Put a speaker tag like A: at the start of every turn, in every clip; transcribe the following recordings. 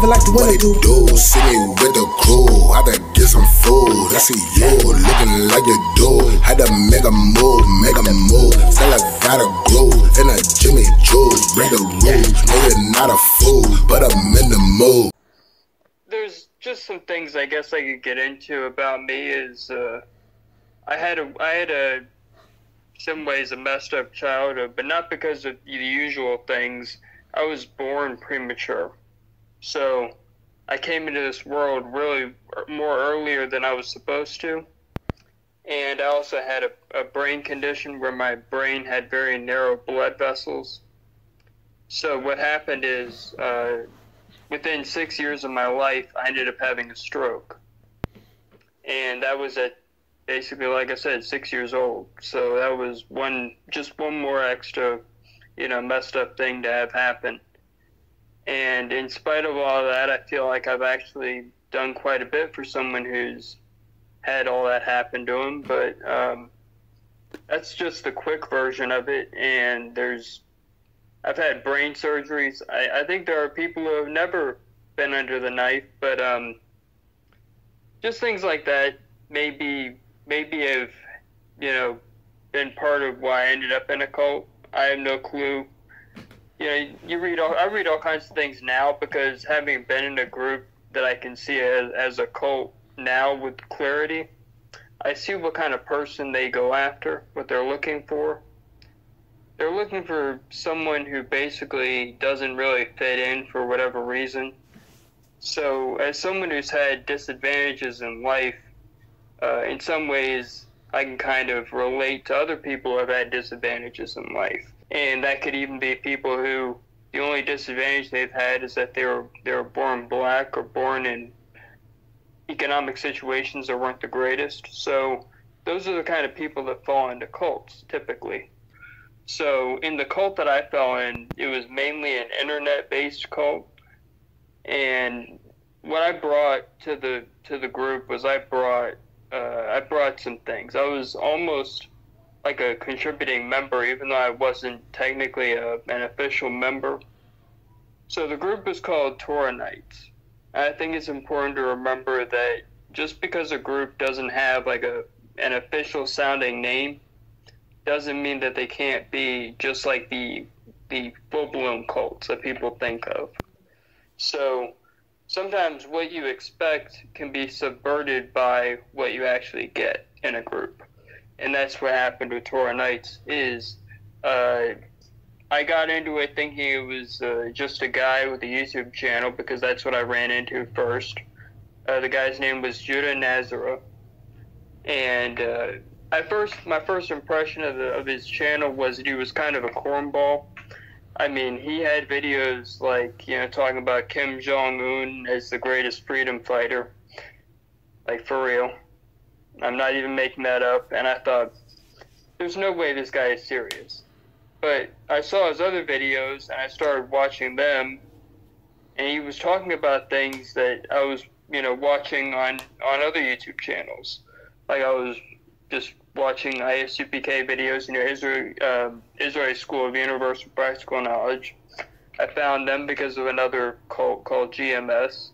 A: live it like the winner do.
B: See me with the crew, had to get some food. I see you looking like you do. Had to make a move, Still I gotta groove in a Jimmy Choo. Break the rules, no you're not a fool, but I'm in the mood.
C: There's just some things I guess I could get into about me is I had a some ways a messed up childhood, but not because of the usual things. I was born premature. So I came into this world really more earlier than I was supposed to. And I also had a brain condition where my brain had very narrow blood vessels. So what happened is within 6 years of my life, I ended up having a stroke. And that was at basically, like I said, 6 years old. So that was just one more extra, messed up thing to have happen. And in spite of all of that, I feel like I've actually done quite a bit for someone who's had all that happen to him. But that's just the quick version of it. And I've had brain surgeries. I think there are people who have never been under the knife, but just things like that maybe have, been part of why I ended up in a cult. I have no clue. I read all kinds of things now because having been in a group that I can see as a cult now with clarity, I see what kind of person they go after, what they're looking for. They're looking for someone who basically doesn't really fit in for whatever reason. So as someone who's had disadvantages in life, in some ways I can kind of relate to other people who have had disadvantages in life. And that could even be people who the only disadvantage they've had is that they were born black or born in economic situations that weren't the greatest. So those are the kind of people that fall into cults typically. So in the cult that I fell in, it was mainly an internet-based cult. And what I brought to the group was I brought some things. I was almost like a contributing member, even though I wasn't technically an official member. So the group is called Toranites. I think it's important to remember that just because a group doesn't have like an official sounding name, doesn't mean that they can't be just like the full-blown cults that people think of. So sometimes what you expect can be subverted by what you actually get in a group. And that's what happened with Toranites is I got into it thinking it was just a guy with a YouTube channel because that's what I ran into first. The guy's name was Judah Nazareth. And my first impression of his channel was that he was kind of a cornball. I mean, he had videos like, talking about Kim Jong-un as the greatest freedom fighter. Like, for real. I'm not even making that up. And I thought, there's no way this guy is serious. But I saw his other videos, and I started watching them. And he was talking about things that I was, watching on other YouTube channels. Like, I was just watching isupk videos, Israeli School of Universal Practical Knowledge. I found them because of another cult called GMS.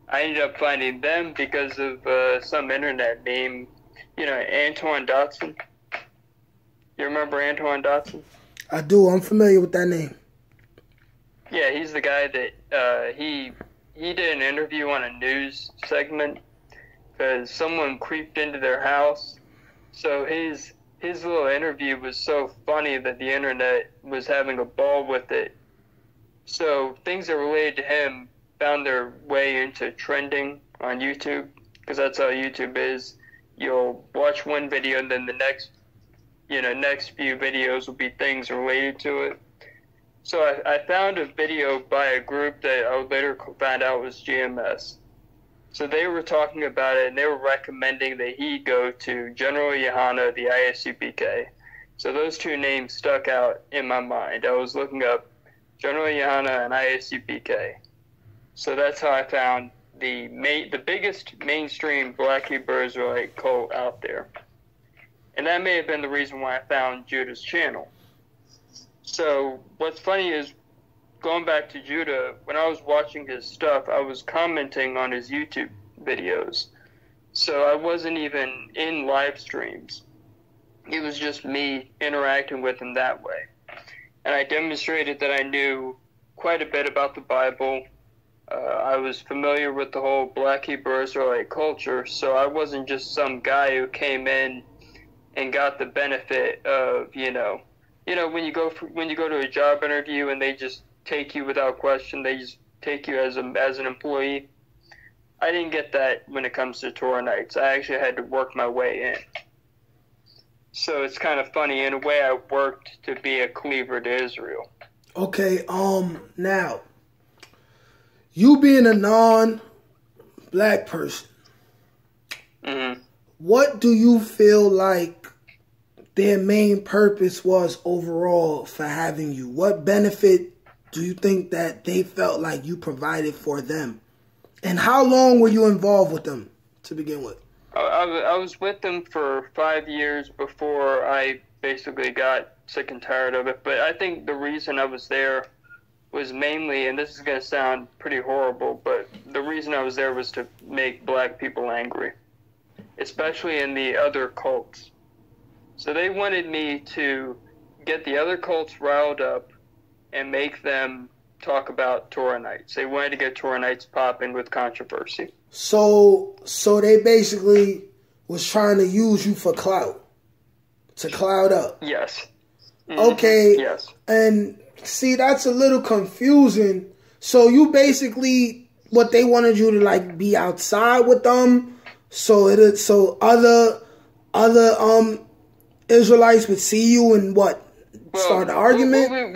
C: I ended up finding them because of some internet meme, Antoine Dotson. You remember Antoine Dotson?
A: I do. I'm familiar with that name.
C: Yeah, he's the guy that he did an interview on a news segment because someone creeped into their house. So his little interview was so funny that the internet was having a ball with it. So things that related to him found their way into trending on YouTube, because that's how YouTube is. You'll watch one video and then the next few videos will be things related to it. So I found a video by a group that I later found out was GMS. So they were talking about it, and they were recommending that he go to General Yohana, the ISUPK. So those two names stuck out in my mind. I was looking up General Yohana and ISUPK. So that's how I found the biggest mainstream Black Hebrew Israelite cult out there. And that may have been the reason why I found Judah's channel. So what's funny is going back to Judah, when I was watching his stuff, I was commenting on his YouTube videos. So I wasn't even in live streams. It was just me interacting with him that way. And I demonstrated that I knew quite a bit about the Bible. I was familiar with the whole Black Hebrew Israelite culture, so I wasn't just some guy who came in and got the benefit of, when you go to a job interview and they just take you without question, they just take you as an employee. I didn't get that when it comes to Torah nights. I actually had to work my way in. So it's kind of funny. In a way, I worked to be a cleaver to Israel.
A: Okay, now, you being a non-black person, what do you feel like their main purpose was overall for having you? What benefit do you think that they felt like you provided for them? And how long were you involved with them to begin with?
C: I was with them for 5 years before I basically got sick and tired of it. But I think the reason I was there was mainly, and this is going to sound pretty horrible, but the reason I was there was to make black people angry, especially in the other cults. So they wanted me to get the other cults riled up and make them talk about Torah nights. They wanted to get Torah nights popping with controversy.
A: So they basically was trying to use you for clout, to cloud up.
C: Yes.
A: Okay.
C: Yes. And
A: see, that's a little confusing. So you basically, what they wanted you to like be outside with them, so other Israelites would see you and start an argument.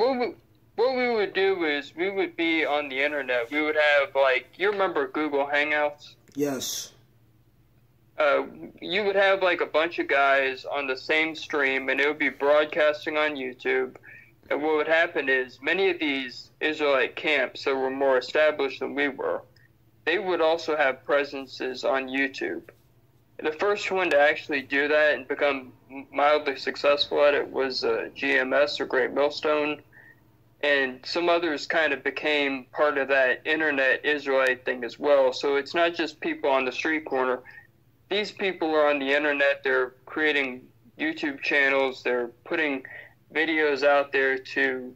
C: What we would do is we would be on the internet. We would have, you remember Google Hangouts?
A: Yes.
C: You would have, a bunch of guys on the same stream, and it would be broadcasting on YouTube. And what would happen is many of these Israelite camps that were more established than we were, they would also have presences on YouTube. The first one to actually do that and become mildly successful at it was GMS, or Great Millstone. And some others kind of became part of that internet Israelite thing as well. So it's not just people on the street corner. These people are on the internet. They're creating YouTube channels. They're putting videos out there to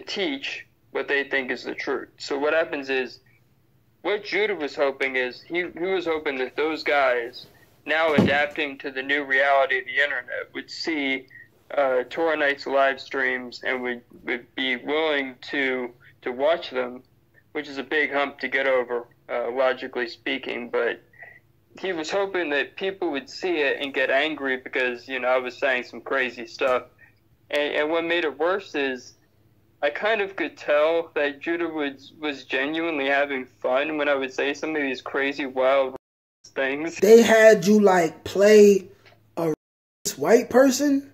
C: teach what they think is the truth. So what happens is, what Judah was hoping is, he was hoping that those guys, now adapting to the new reality of the internet, would see Torah Nights live streams and would be willing to watch them, which is a big hump to get over, logically speaking. But he was hoping that people would see it and get angry because, I was saying some crazy stuff. And what made it worse is I kind of could tell that Judah was genuinely having fun when I would say some of these crazy, wild things.
A: They had you, play a white person?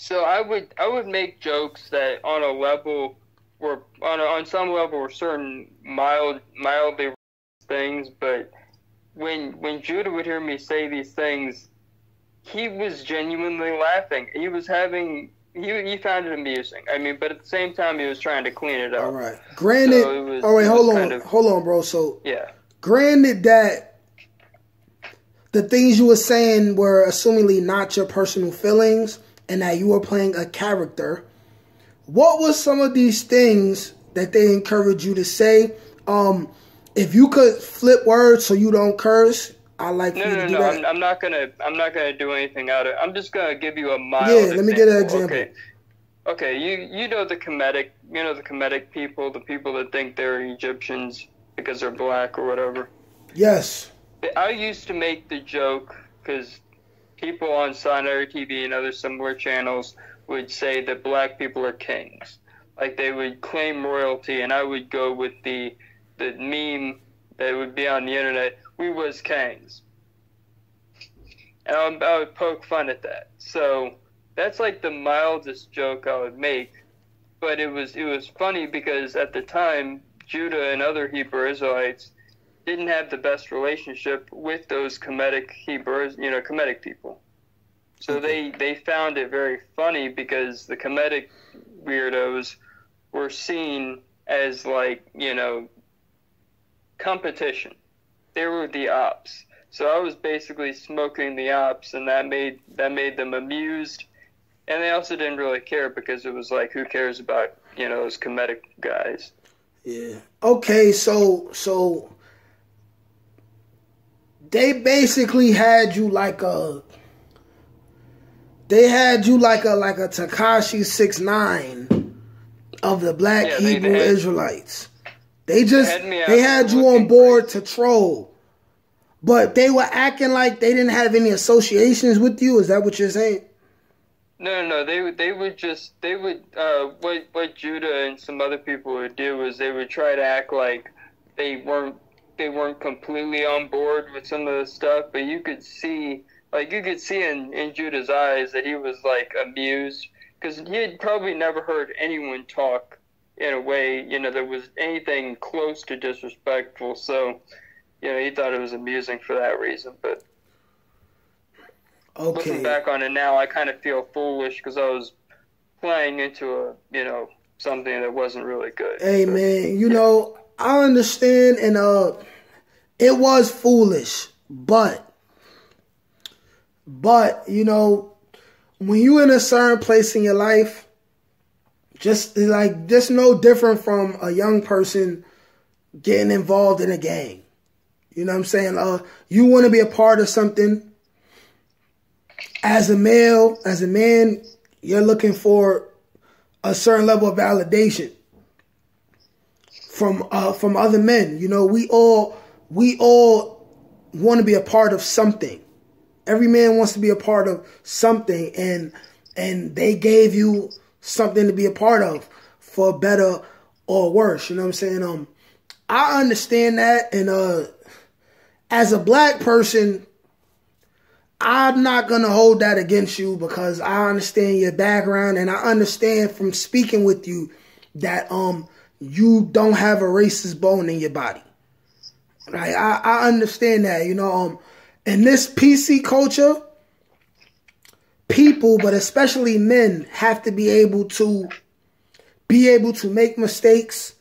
C: So I would make jokes that on a level were on some level were certain mildly things, but when Judah would hear me say these things, he was genuinely laughing. He was having he found it amusing. I mean, but at the same time he was trying to clean it up.
A: All right. Granted,
C: so
A: hold on, bro. So
C: yeah.
A: Granted that the things you were saying were assumingly not your personal feelings, and that you were playing a character, what was some of these things that they encouraged you to say? If you could flip words so you don't curse, I like for you to do that.
C: I'm not gonna do anything out of it. I'm just gonna give you a mild.
A: Yeah, let me get an example.
C: Okay. You know the Kemetic people, the people that think they're Egyptians because they're black or whatever.
A: Yes.
C: I used to make the joke because people on Sinai TV and other similar channels would say that black people are kings. Like, they would claim royalty, and I would go with the meme that would be on the internet, we was kings. And I would poke fun at that. So that's the mildest joke I would make. But it was funny because at the time, Judah and other Hebrew Israelites didn't have the best relationship with those Kemetic Hebrews, Kemetic people. So they found it very funny because the Kemetic weirdos were seen as like, you know, competition. They were the Opps. So I was basically smoking the Opps, and that made them amused. And they also didn't really care because it was like, who cares about, you know, those comedic guys?
A: Yeah. Okay, so they basically had you like a Tekashi 6ix9ine of the Black Hebrew Israelites. They had you on board to troll. But they were acting like they didn't have any associations with you. Is that what you're saying?
C: No. They would what Judah and some other people would do is they would try to act like they weren't completely on board with some of the stuff, but you could see in Judah's eyes that he was like amused, because he had probably never heard anyone talk in a way, you know, that was anything close to disrespectful. So, you know, he thought it was amusing for that reason. But looking back on it now, I kind of feel foolish because I was playing into something that wasn't really good.
A: Hey, man, you know, I understand, and it was foolish, but you know, when you in a certain place in your life, just no different from a young person getting involved in a gang. You know what I'm saying? You want to be a part of something. As a man, you're looking for a certain level of validation from other men. You know, we all want to be a part of something. Every man wants to be a part of something, and they gave you something to be a part of, for better or worse. You know what I'm saying? I understand that, and as a black person, I'm not going to hold that against you, because I understand your background, and I understand from speaking with you that you don't have a racist bone in your body. Right? I understand that, you know. In this PC culture, people, but especially men, have to be able to make mistakes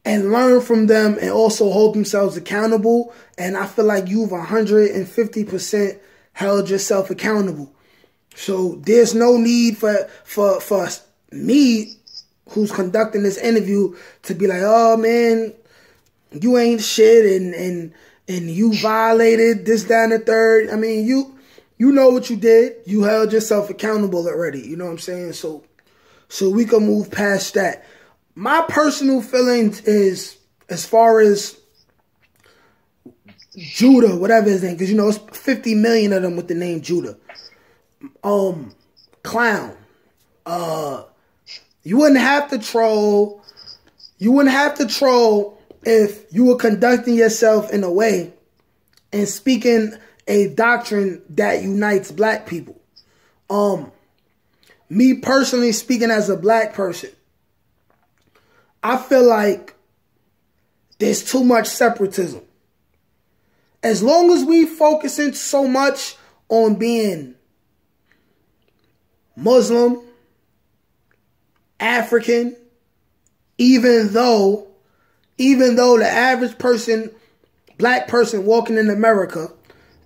A: and learn from them, and also hold themselves accountable. And I feel like you've 150% held yourself accountable. So there's no need for me, who's conducting this interview, to be like, oh man, you ain't shit, and you violated this, that, and the third. I mean, you know what you did. You held yourself accountable already. You know what I'm saying? So we can move past that. My personal feelings is, as far as Judah, whatever his name, because you know it's 50 million of them with the name Judah. Clown. You wouldn't have to troll. You wouldn't have to troll if you were conducting yourself in a way and speaking a doctrine that unites black people. Me personally, speaking as a black person, I feel like there's too much separatism. As long as we focusing so much on being Muslim, African, even though the average person, black person walking in America,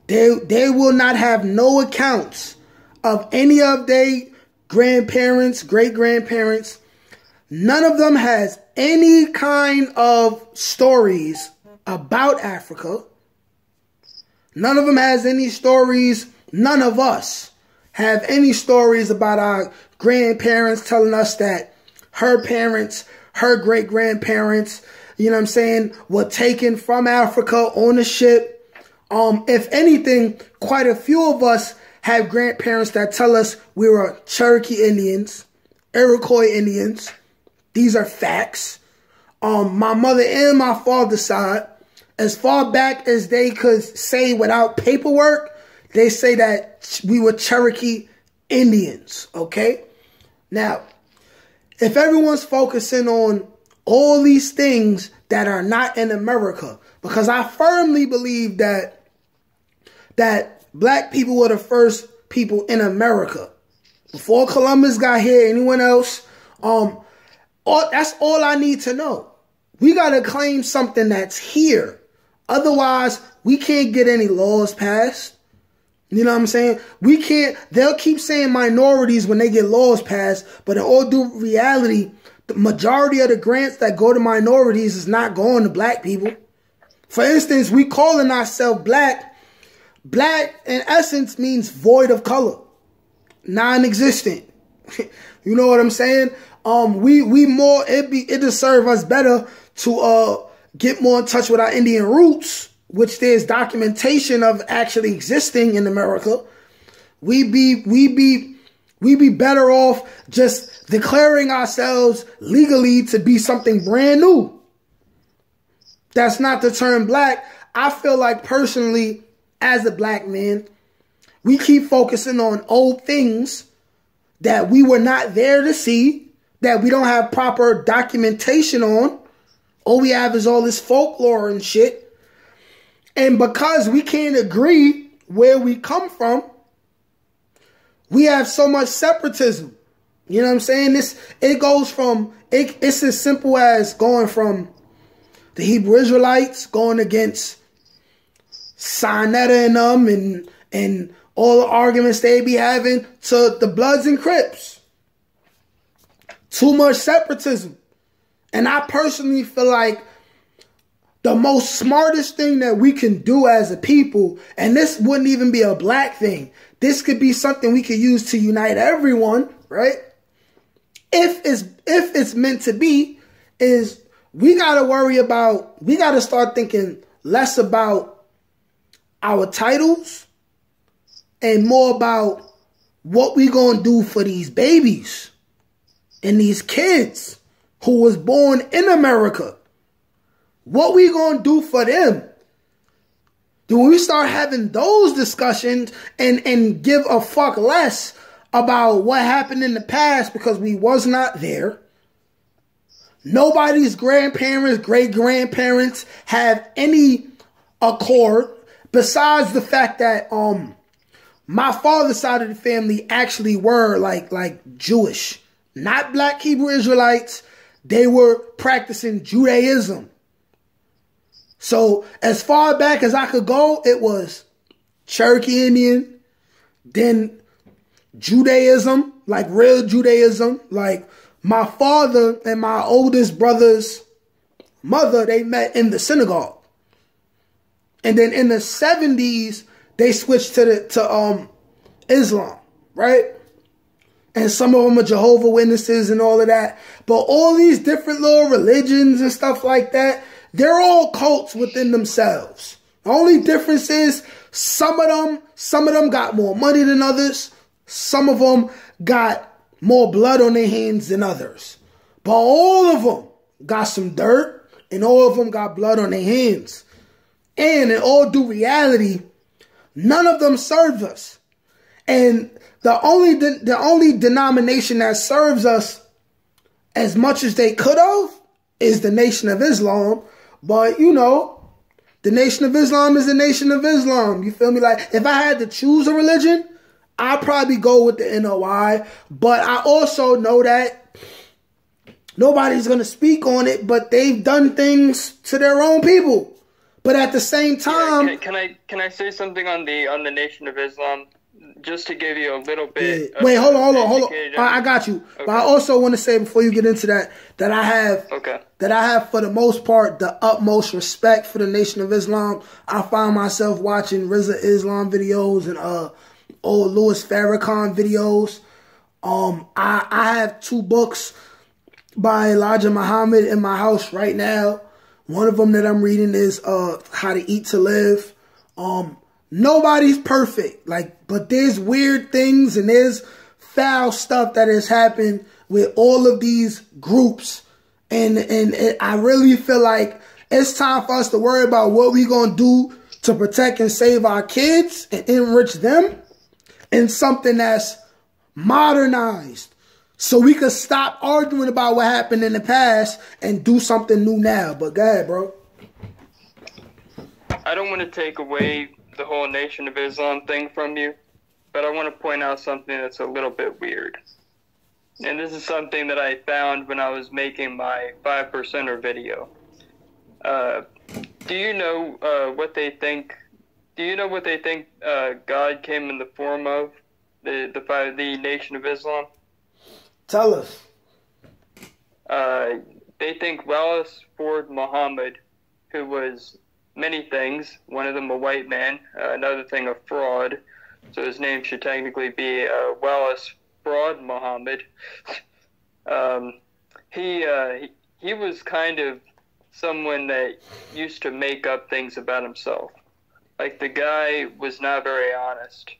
A: they will not have no accounts of any of their grandparents, great-grandparents. None of them has any kind of stories about Africa. None of them has any stories. None of us have any stories about our grandparents telling us that her parents, her great-grandparents, you know what I'm saying, were taken from Africa on a ship. If anything, quite a few of us have grandparents that tell us we were Cherokee Indians, Iroquois Indians. These are facts. My mother and my father's side, as far back as they could say without paperwork, they say that we were Cherokee Indians, okay? Now, if everyone's focusing on all these things that are not in America, because I firmly believe that black people were the first people in America. Before Columbus got here, anyone else, That's all I need to know. We got to claim something that's here. Otherwise, we can't get any laws passed. You know what I'm saying? We can't. They'll keep saying minorities when they get laws passed, but in all due reality, the majority of the grants that go to minorities is not going to black people. For instance, we calling ourselves black. Black, in essence, means void of color, non-existent. You know what I'm saying? We more. It just serve us better to get more in touch with our Indian roots, which there's documentation of actually existing in America. We be better off just declaring ourselves legally to be something brand new. That's not the term black. I feel like personally, as a black man, we keep focusing on old things that we were not there to see, that we don't have proper documentation on. All we have is all this folklore and shit. And because we can't agree where we come from, we have so much separatism. You know what I'm saying? It goes from, it's as simple as going from the Hebrew Israelites going against Sinetta and them and all the arguments they be having to the Bloods and Crips. Too much separatism. And I personally feel like the most smartest thing that we can do as a people, and this wouldn't even be a black thing. This could be something we could use to unite everyone, right? If it's meant to be, is we got to start thinking less about our titles and more about what we going to do for these babies and these kids who was born in America. What we gonna do for them? Do we start having those discussions and give a fuck less about what happened in the past because we was not there? Nobody's grandparents, great-grandparents have any accord besides the fact that my father's side of the family actually were like Jewish, not black Hebrew Israelites. They were practicing Judaism. So as far back as I could go, it was Cherokee Indian, then Judaism, like real Judaism. Like my father and my oldest brother's mother, they met in the synagogue. And then in the 70s, they switched to Islam, right? And some of them are Jehovah's Witnesses and all of that. But all these different little religions and stuff like that, they're all cults within themselves. The only difference is some of them got more money than others. Some of them got more blood on their hands than others. But all of them got some dirt and all of them got blood on their hands. And in all due reality, none of them served us. And the only denomination that serves us as much as they could have is the Nation of Islam. But, you know, the Nation of Islam is the Nation of Islam. You feel me? Like, if I had to choose a religion, I'd probably go with the NOI. But I also know that nobody's going to speak on it, but they've done things to their own people. But at the same time...
C: Yeah, can I say something on the Nation of Islam? Just to give you a little bit.
A: Wait, hold on. I got you. Okay. But I also want to say before you get into that I have for the most part the utmost respect for the Nation of Islam. I find myself watching Rizza Islam videos and old Louis Farrakhan videos. I have 2 books by Elijah Muhammad in my house right now. One of them that I'm reading is How to Eat to Live. Nobody's perfect, but there's weird things and there's foul stuff that has happened with all of these groups. And I really feel like it's time for us to worry about what we're going to do to protect and save our kids and enrich them in something that's modernized. So we could stop arguing about what happened in the past and do something new now. But go ahead, bro.
C: I don't want to take away the whole Nation of Islam thing from you, but I want to point out something that's a little bit weird. and this is something that I found when I was making my 5%er video. Do you know what they think? Do you know what they think God came in the form of? The Nation of Islam.
A: Tell us.
C: They think Wallace Ford Muhammad, who was many things. One of them a white man, another thing a fraud. So his name should technically be Wallace Fraud Muhammad. He was kind of someone that used to make up things about himself. Like, the guy was not very honest.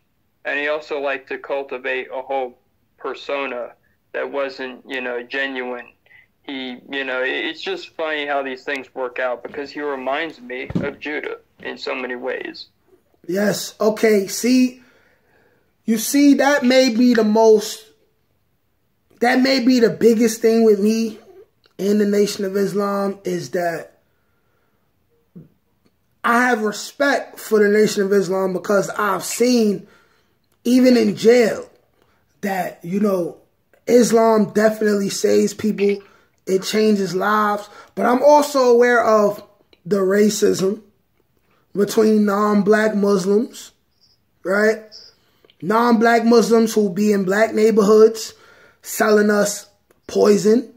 C: And he also liked to cultivate a whole persona that wasn't, genuine. It's just funny how these things work out, because he reminds me of Judah in so many ways.
A: Yes. Okay. See, that may be the biggest thing with me in the Nation of Islam, is that I have respect for the Nation of Islam, because I've seen, even in jail, that, Islam definitely saves people. It changes lives. But I'm also aware of the racism between non-black Muslims, right? Non-black Muslims who be in black neighborhoods selling us poison,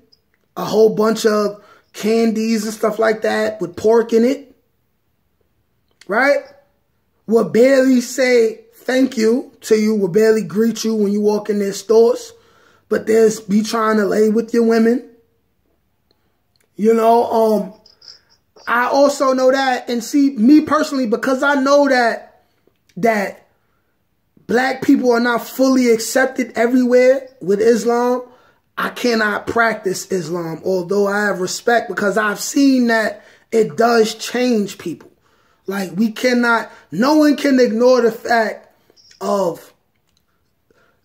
A: a whole bunch of candies and stuff like that with pork in it, right? Will barely say thank you to you, will barely greet you when you walk in their stores, but there's be trying to lay with your women. I also know that, and see, me personally, because I know that black people are not fully accepted everywhere with Islam, I cannot practice Islam, although I have respect, because I've seen that it does change people. Like, no one can ignore the fact of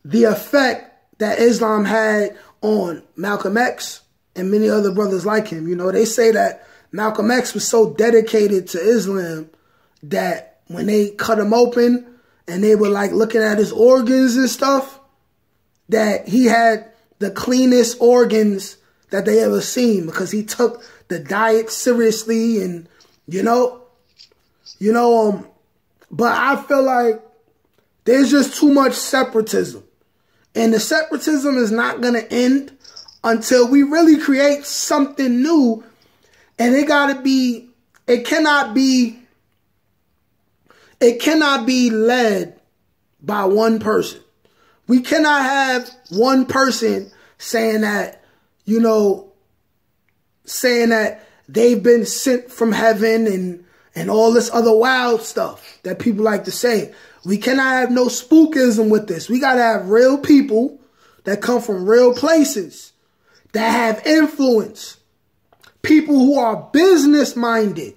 A: the effect that Islam had on Malcolm X and many other brothers like him. They say that Malcolm X was so dedicated to Islam that when they cut him open and they were like looking at his organs and stuff, that he had the cleanest organs that they ever seen, because he took the diet seriously, and but I feel like there's just too much separatism, and the separatism is not going to end until we really create something new. And it cannot be led by one person. We cannot have one person saying that they've been sent from heaven and all this other wild stuff that people like to say. We cannot have no spookism with this. We got to have real people that come from real places, that have influence, people who are business minded.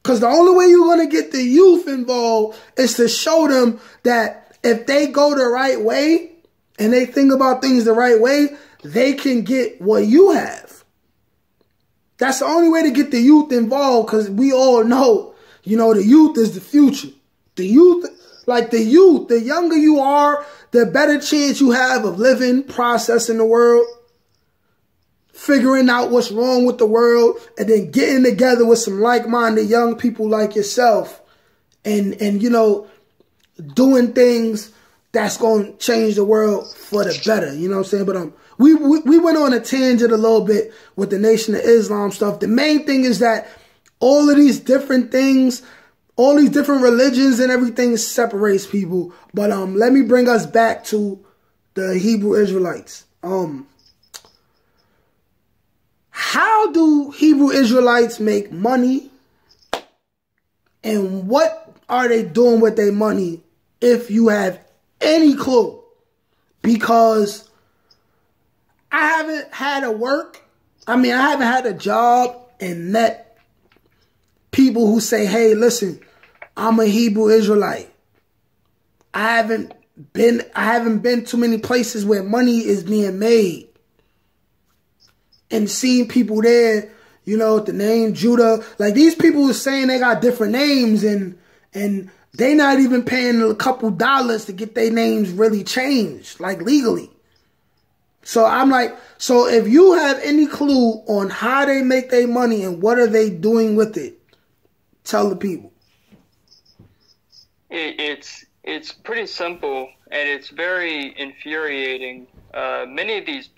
A: Because the only way you're going to get the youth involved is to show them that if they go the right way and they think about things the right way, they can get what you have. That's the only way to get the youth involved, because we all know, the youth is the future. The youth, the younger you are, the better chance you have of living, processing the world, figuring out what's wrong with the world, and then getting together with some like-minded young people like yourself and doing things that's going to change the world for the better. You know what I'm saying? But we went on a tangent a little bit with the Nation of Islam stuff. The main thing is that all of these different things, all these different religions and everything separates people. But let me bring us back to the Hebrew Israelites. How do Hebrew Israelites make money? And what are they doing with their money, if you have any clue? Because I haven't had a job and met people who say, hey, listen, I'm a Hebrew Israelite. I haven't been to many places where money is being made. And seeing people there, with the name Judah. Like, these people are saying they got different names, and they not even paying a couple dollars to get their names really changed, like legally. So I'm like, so if you have any clue on how they make their money and what are they doing with it, tell the people.
C: It's pretty simple, and it's very infuriating. Many of these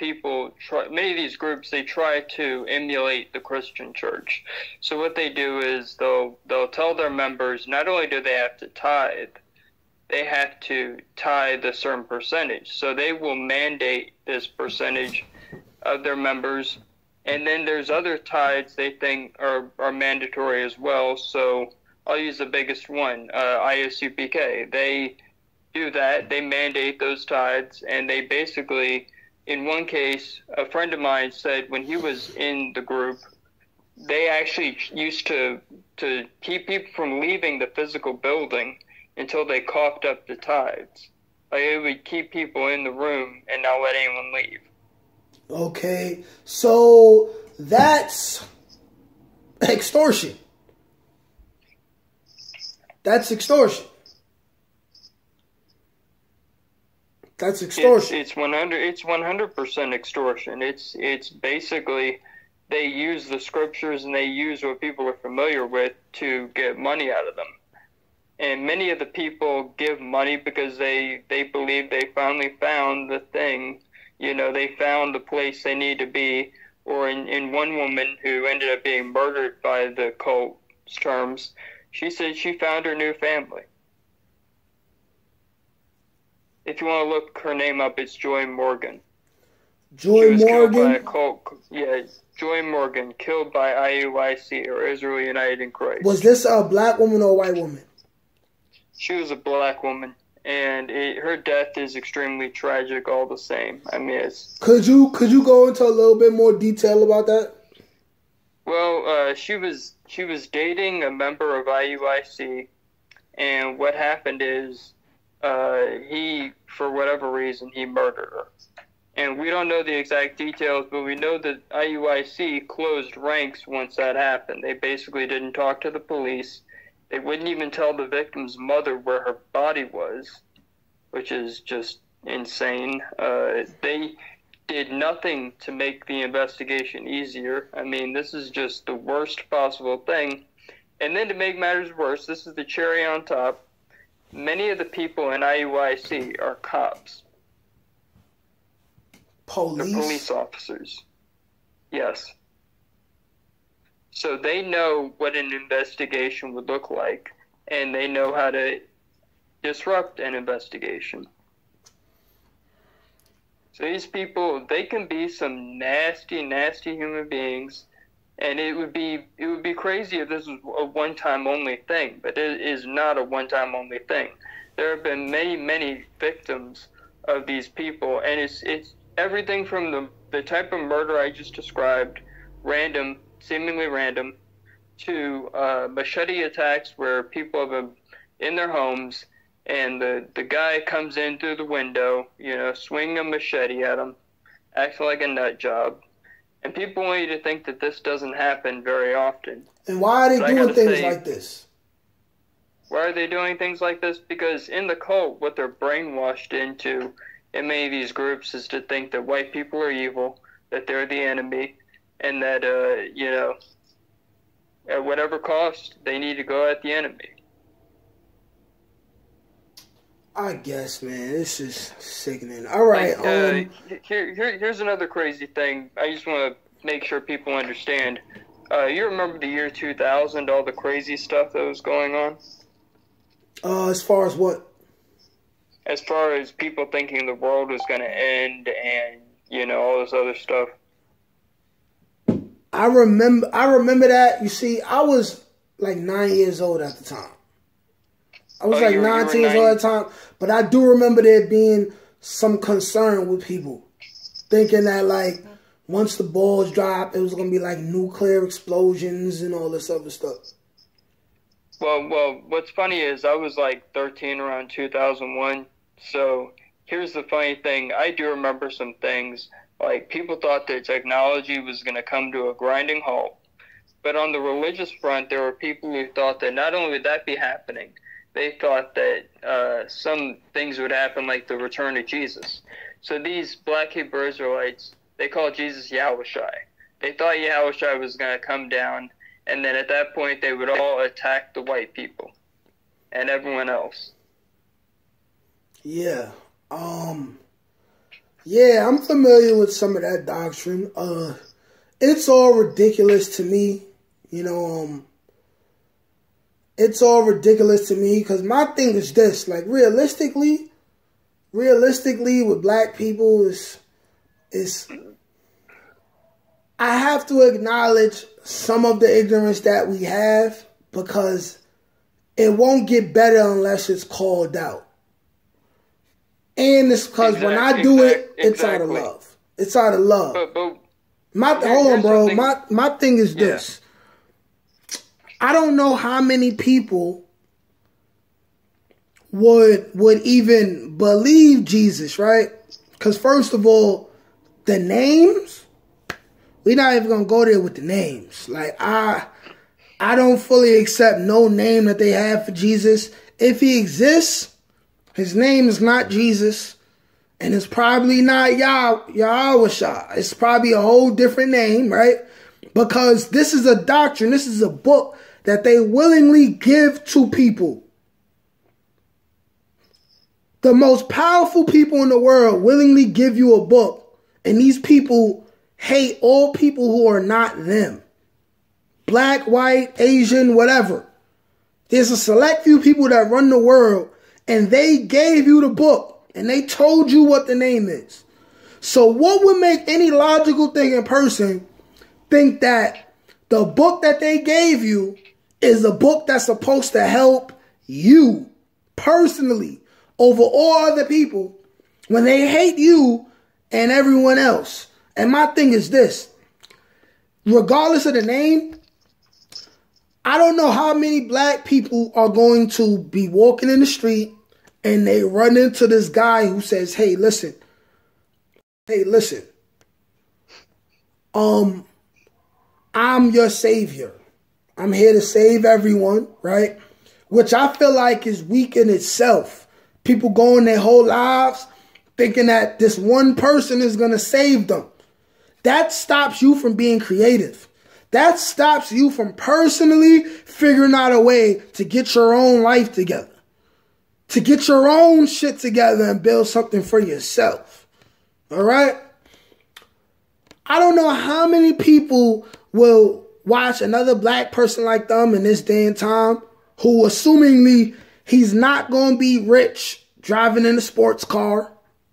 C: groups, they try to emulate the Christian church. So what they do is they'll tell their members not only do they have to tithe, they have to tithe a certain percentage. So they will mandate this percentage of their members, and then there's other tithes they think are mandatory as well. So I'll use the biggest one, isupk. They do that. They mandate those tithes, and they basically, in one case, a friend of mine said when he was in the group, they actually used to keep people from leaving the physical building until they coughed up the tithes. Like, it would keep people in the room and not let anyone leave.
A: Okay, so that's extortion. That's extortion. That's extortion.
C: It's 100% extortion. It's basically they use the scriptures and they use what people are familiar with to get money out of them. And many of the people give money because they believe they finally found the thing. You know, they found the place they need to be. Or in one woman who ended up being murdered by the cult's terms, she said she found her new family. If you want to look her name up, it's Joy Morgan.
A: Joy Morgan?
C: Killed by a cult. Yeah, Joy Morgan, killed by IUIC, or Israel United in Christ.
A: Was this a black woman or a white woman?
C: She was a black woman, and her death is extremely tragic all the same. I mean, it's...
A: Could you go into a little bit more detail about that?
C: Well, she was dating a member of IUIC, and what happened is he, for whatever reason, he murdered her. And we don't know the exact details, but we know that IUIC closed ranks once that happened. They basically didn't talk to the police. They wouldn't even tell the victim's mother where her body was, which is just insane. They did nothing to make the investigation easier. I mean, this is just the worst possible thing. And then to make matters worse, this is the cherry on top. Many of the people in IUIC are cops.
A: Police?
C: They're police officers. Yes. So they know what an investigation would look like, and they know how to disrupt an investigation. So these people, they can be some nasty, nasty human beings, and it would be crazy if this was a one-time only thing, but it is not a one-time only thing. There have been many, many victims of these people, and it's everything from the type of murder I just described, random, seemingly random, to machete attacks where people have been in their homes and the guy comes in through the window, you know, swinging a machete at them, acting like a nut job. And people want you to think that this doesn't happen very often.
A: And why are they doing things like this?
C: Why are they doing things like this? Because in the cult, what they're brainwashed into in many of these groups is to think that white people are evil, that they're the enemy, and that, you know, at whatever cost, they need to go at the enemy.
A: I guess, man, this is sickening. All right.
C: Here's another crazy thing. I just want to make sure people understand. You remember the year 2000, all the crazy stuff that was going on?
A: As far as what?
C: As far as people thinking the world was going to end and, you know, all this other stuff.
A: I remember that. You see, I was like 9 years old at the time. I was like 19 years old at the time. But I do remember there being some concern with people. Thinking that, like, once the balls dropped, it was going to be like nuclear explosions and all this other stuff.
C: Well, what's funny is I was like 13 around 2001. So here's the funny thing. I do remember some things. Like, people thought that technology was going to come to a grinding halt. But on the religious front, there were people who thought that not only would that be happening, they thought that some things would happen like the return of Jesus. So these black Hebrew Israelites, they call Jesus Yahushai. They thought Yahushai was going to come down, and then at that point they would all attack the white people and everyone else.
A: Yeah. Yeah, I'm familiar with some of that doctrine. It's all ridiculous to me. You know, it's all ridiculous to me because my thing is this, like realistically with black people is I have to acknowledge some of the ignorance that we have because it won't get better unless it's called out. And it's because when I do it, it's out of love. It's out of love.
C: But
A: hold on, bro. My thing is this. I don't know how many people would even believe Jesus, right? Because first of all, the names, we're not even gonna go there with the names. Like I don't fully accept no name that they have for Jesus. If he exists, his name is not Jesus, and it's probably not Yahushua. It's probably a whole different name, right? Because this is a doctrine, this is a book that they willingly give to people. The most powerful people in the world willingly give you a book, and these people hate all people who are not them. Black, white, Asian, whatever. There's a select few people that run the world, and they gave you the book, and they told you what the name is. So what would make any logical thinking person think that the book that they gave you is a book that's supposed to help you personally over all other people when they hate you and everyone else? And my thing is this. Regardless of the name, I don't know how many black people are going to be walking in the street and they run into this guy who says, hey, listen, I'm your savior. I'm here to save everyone, right? Which I feel like is weak in itself. People going their whole lives thinking that this one person is going to save them. That stops you from being creative. That stops you from personally figuring out a way to get your own life together. To get your own shit together and build something for yourself. All right? I don't know how many people will watch another black person like them in this day and time who assumingly he's not going to be rich driving in a sports car,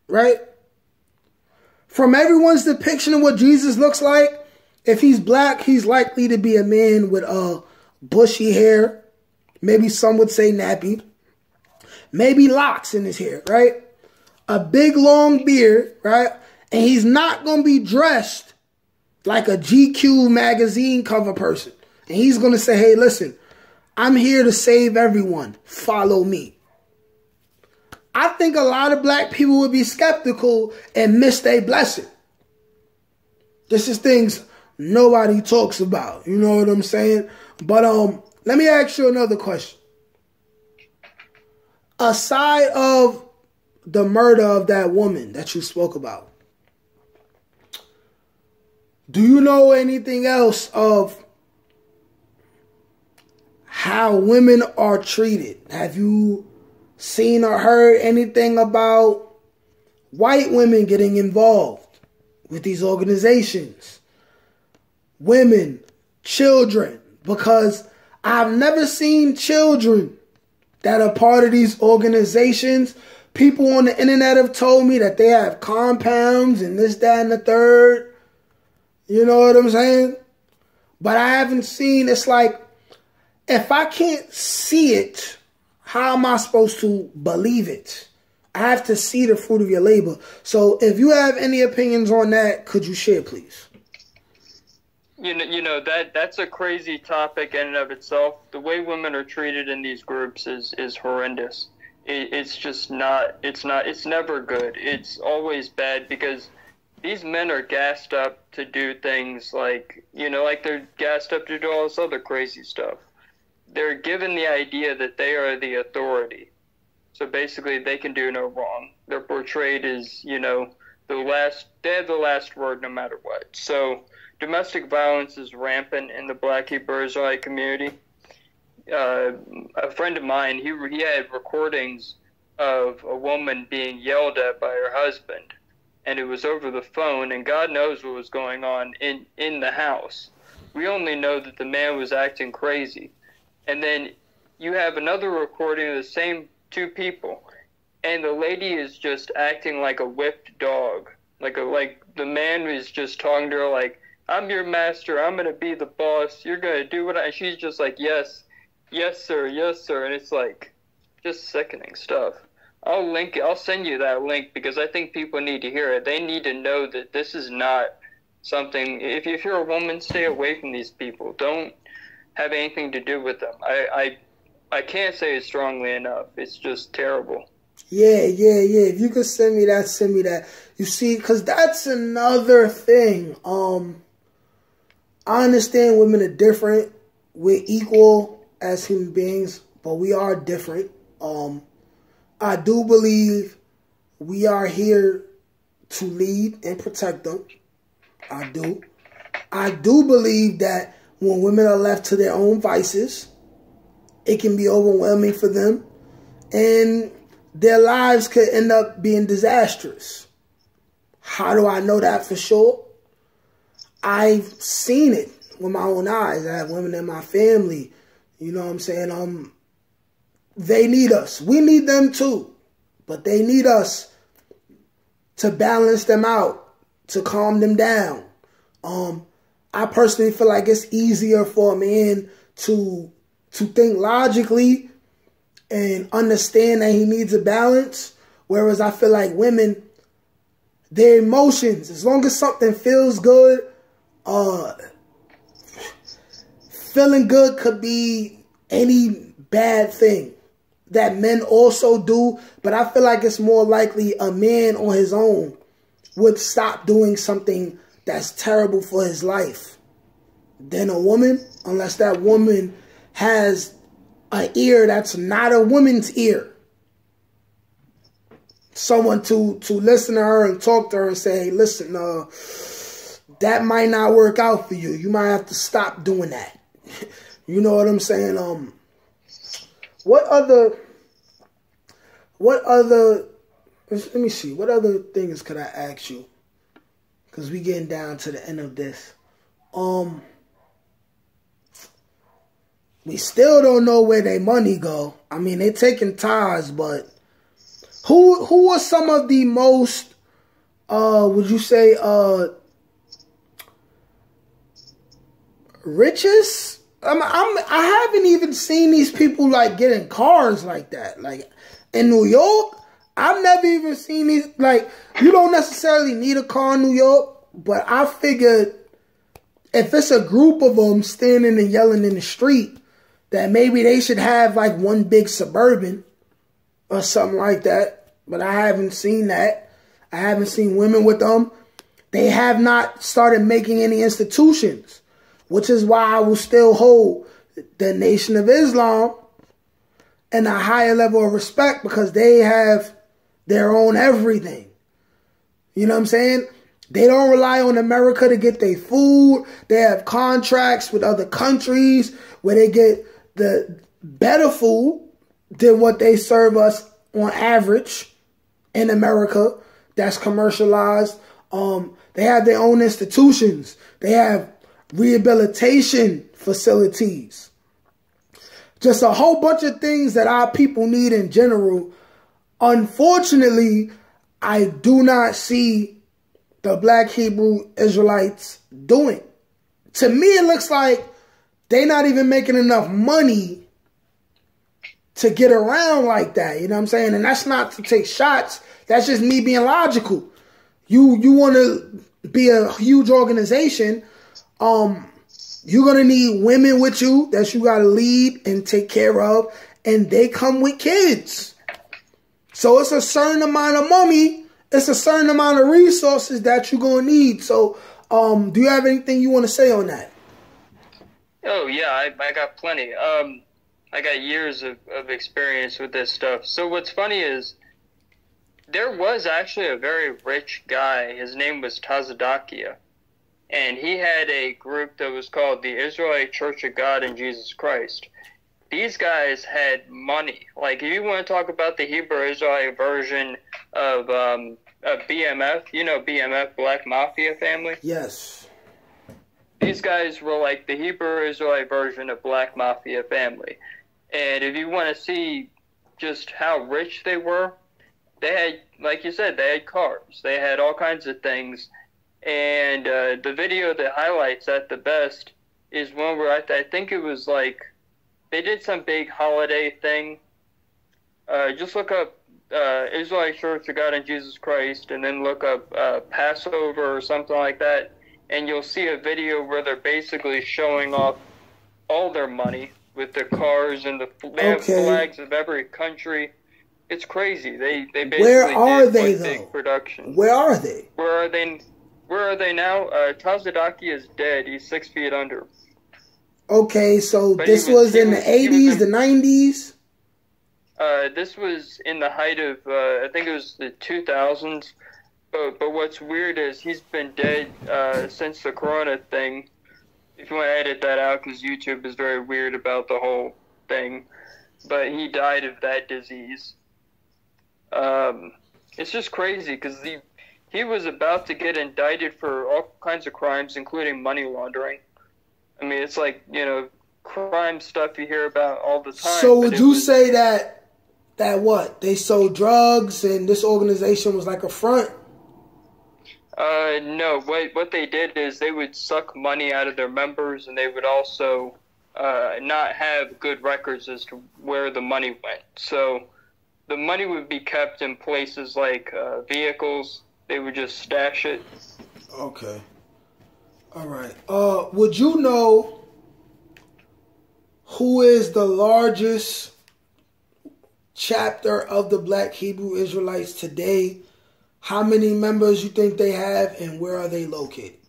A: right? From everyone's depiction of what Jesus looks like, if he's black, he's likely to be a man with bushy hair. Maybe some would say nappy. Maybe locks in his hair, right? A big long beard, right? And he's not going to be dressed like a GQ magazine cover person. And he's going to say, hey, listen, I'm here to save everyone. Follow me. I think a lot of black people would be skeptical and miss their blessing. This is things nobody talks about. You know what I'm saying? But let me ask you another question. Aside of the murder of that woman that you spoke about, do you know anything else of how women are treated? Have you seen or heard anything about white women getting involved with these organizations? Women, children, because I've never seen children that are part of these organizations. People on the internet have told me that they have compounds and this, that, and the third. You know what I'm saying? But I haven't seen, it's like, if I can't see it, how am I supposed to believe it? I have to see the fruit of your labor. So if you have any opinions on that, could you share, please?
C: You know that's a crazy topic in and of itself. The way women are treated in these groups is horrendous. It's just not. It's never good. It's always bad because these men are gassed up to do things like they're gassed up to do all this other crazy stuff. They're given the idea that they are the authority. So basically they can do no wrong. They're portrayed as, they have the last word no matter what. So domestic violence is rampant in the Black Hebrew Israelite community. A friend of mine, he had recordings of a woman being yelled at by her husband, and it was over the phone, and God knows what was going on in the house. We only know that the man was acting crazy. And then you have another recording of the same two people, and the lady is just acting like a whipped dog. Like the man is just talking to her like, I'm your master, I'm going to be the boss, you're going to do what and she's just like, yes, sir, and it's like, just sickening stuff. I'll send you that link because I think people need to hear it. They need to know that this is not something, if you're a woman, stay away from these people. Don't have anything to do with them. I can't say it strongly enough. It's just terrible.
A: Yeah. If you could send me that, send me that. You see, because that's another thing. I understand women are different. We're equal as human beings, but we are different. I do believe we are here to lead and protect them. I do. I do believe that when women are left to their own vices, it can be overwhelming for them, and their lives could end up being disastrous. How do I know that for sure? I've seen it with my own eyes. I have women in my family. You know what I'm saying? They need us. We need them too. But they need us to balance them out, to calm them down. I personally feel like it's easier for a man to think logically and understand that he needs a balance. Whereas I feel like women, their emotions, as long as something feels good, feeling good could be any bad thing that men also do. But I feel like it's more likely a man on his own would stop doing something that's terrible for his life than a woman, unless that woman has an ear that's not a woman's ear. Someone to listen to her and talk to her and say, hey, listen, that might not work out for you. You might have to stop doing that. You know what I'm saying? What other, let me see, what other things could I ask you? Because we getting down to the end of this. We still don't know where their money go. I mean, they taking tithes, but who are some of the most, would you say, richest? I haven't even seen these people like getting cars like that. Like in New York, I've never even seen these. Like, you don't necessarily need a car in New York, but I figured if it's a group of them standing and yelling in the street, that maybe they should have like one big Suburban or something like that. But I haven't seen that. I haven't seen women with them. They have not started making any institutions, which is why I will still hold the Nation of Islam in a higher level of respect, because they have their own everything. You know what I'm saying? They don't rely on America to get their food. They have contracts with other countries where they get the better food than what they serve us on average in America that's commercialized. They have their own institutions. They have rehabilitation facilities. Just a whole bunch of things that our people need in general. Unfortunately, I do not see the Black Hebrew Israelites doing. To me, it looks like they're not even making enough money to get around like that. You know what I'm saying? And that's not to take shots. That's just me being logical. You want to be a huge organization. You're going to need women with you that you got to lead and take care of. And they come with kids. So it's a certain amount of money. It's a certain amount of resources that you're going to need. So do you have anything you want to say on that?
C: Oh, yeah, I got plenty. I got years of experience with this stuff. So what's funny is there was actually a very rich guy. His name was Tazadakia. And he had a group that was called the Israelite Church of God in Jesus Christ. These guys had money. Like, if you want to talk about the Hebrew Israelite version of BMF, you know BMF, Black Mafia family?
A: Yes.
C: These guys were like the Hebrew Israelite version of Black Mafia family. And if you want to see just how rich they were, they had, like you said, they had cars. They had all kinds of things. And the video that highlights that the best is one where I think it was like they did some big holiday thing. Just look up Israelite Church of God in Jesus Christ, and then look up Passover or something like that, and you'll see a video where they're basically showing off all their money with the cars and they have flags of every country. It's crazy. They basically
A: where are
C: did
A: they
C: one
A: though?
C: big production.
A: Where are they?
C: Where are they now? Tazadaki is dead. He's 6 feet under.
A: Okay, so but this was in the 80s, the 90s?
C: This was in the height of, I think it was the 2000s. But what's weird is he's been dead since the corona thing. If you want to edit that out, because YouTube is very weird about the whole thing. But he died of that disease. It's just crazy, because he was about to get indicted for all kinds of crimes, including money laundering. I mean, it's like, you know, crime stuff you hear about all the time.
A: So would you say that what? They sold drugs and this organization was like a front?
C: No. What they did is they would suck money out of their members, and they would also not have good records as to where the money went. So the money would be kept in places like vehicles. They would just stash it.
A: Okay. All right. Would you know who is the largest chapter of the Black Hebrew Israelites today? How many members you think they have, and where are they located?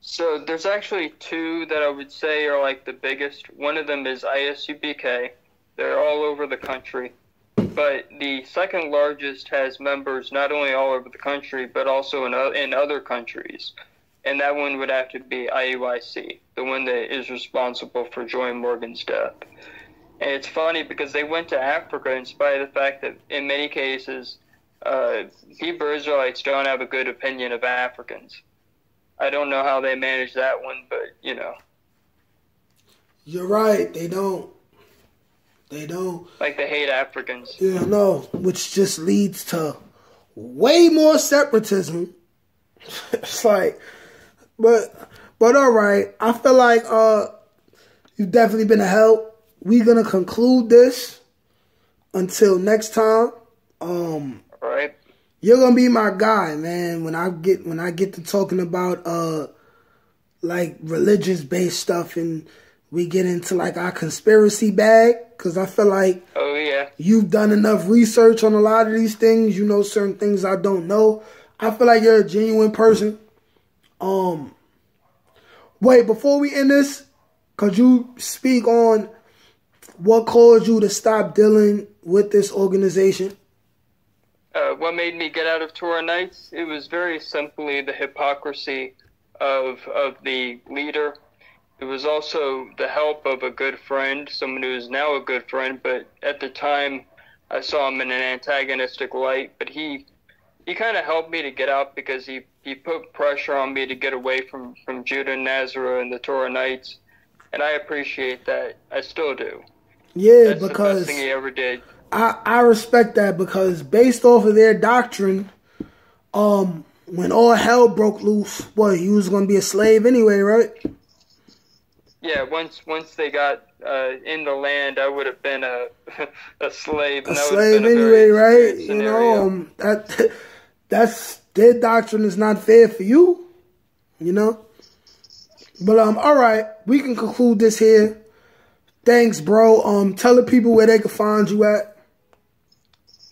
C: So there's actually two that I would say are like the biggest. One of them is isupk. They're all over the country. But the second largest has members not only all over the country, but also in other countries. And that one would have to be IUIC, the one that is responsible for Joy Morgan's death. And it's funny because they went to Africa in spite of the fact that in many cases, Hebrew Israelites don't have a good opinion of Africans. I don't know how they managed that one, but, you know.
A: You're right, they don't. They don't.
C: Like, they hate Africans.
A: Yeah, no, which just leads to way more separatism. It's like, but all right. I feel like you've definitely been a help. We're gonna conclude this until next time.
C: All right.
A: You're gonna be my guy, man. When I get to talking about like religious based stuff, and we get into like our conspiracy bag, because I feel like you've done enough research on a lot of these things. You know certain things I don't know. I feel like you're a genuine person. Wait, before we end this, could you speak on what caused you to stop dealing with this organization?
C: What made me get out of Torah Nights? It was very simply the hypocrisy of the leader. It was also the help of a good friend, someone who is now a good friend, but at the time I saw him in an antagonistic light. But he kind of helped me to get out because he put pressure on me to get away from Judah and Nazareth and the Torah Nights, and I appreciate that. I still do.
A: Yeah,
C: That's
A: because
C: the best thing he ever did.
A: I respect that, because based off of their doctrine, when all hell broke loose, you was gonna be a slave anyway, right?
C: Yeah, once they got in the land, I would have been a slave.
A: A slave anyway, right? You know, that's their doctrine is not fair for you. You know, but all right, we can conclude this here. Thanks, bro. Tell the people where they can find you at.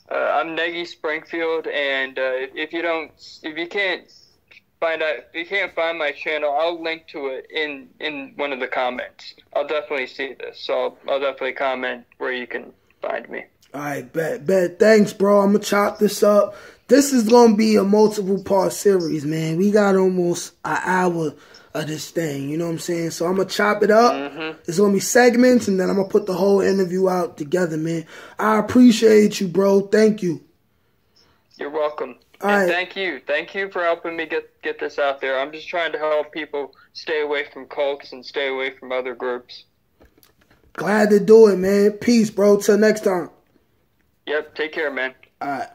C: I'm Negi Springfield, and if you can't find my channel, I'll link to it in one of the comments. I'll definitely see this, so I'll definitely comment where you can find me.
A: All right, bet. Thanks, bro. I'm going to chop this up. This is going to be a multiple part series, man. We got almost an hour of this thing, you know what I'm saying? So I'm going to chop it up. Mm-hmm. It's going to be segments, and then I'm going to put the whole interview out together, man. I appreciate you, bro. Thank you.
C: You're welcome. And thank you for helping me get this out there. I'm just trying to help people stay away from cults and stay away from other groups.
A: Glad to do it, man. Peace, bro. Till next time.
C: Yep, take care, man.
A: All right.